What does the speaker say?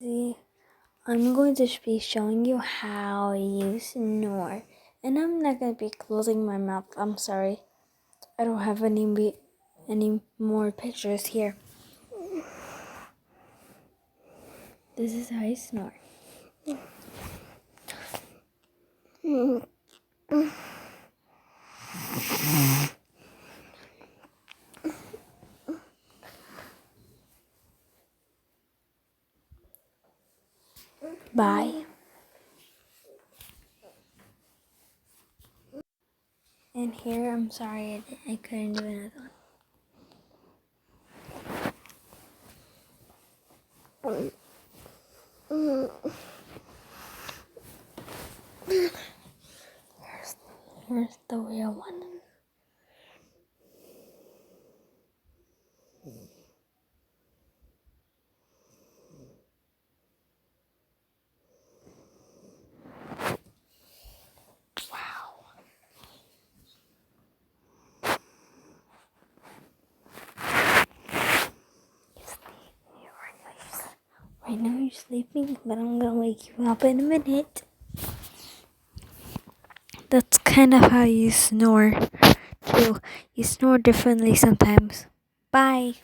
See, I'm going to be showing you how you snore. And I'm not going to be closing my mouth. I'm sorry. I don't have any more pictures here. This is how you snore. Bye. And here, I'm sorry I couldn't do another one. Here's the real one. Wow. Right now you're sleeping, but I'm gonna wake you up in a minute. That's kind of how you snore too. You snore differently sometimes. Bye.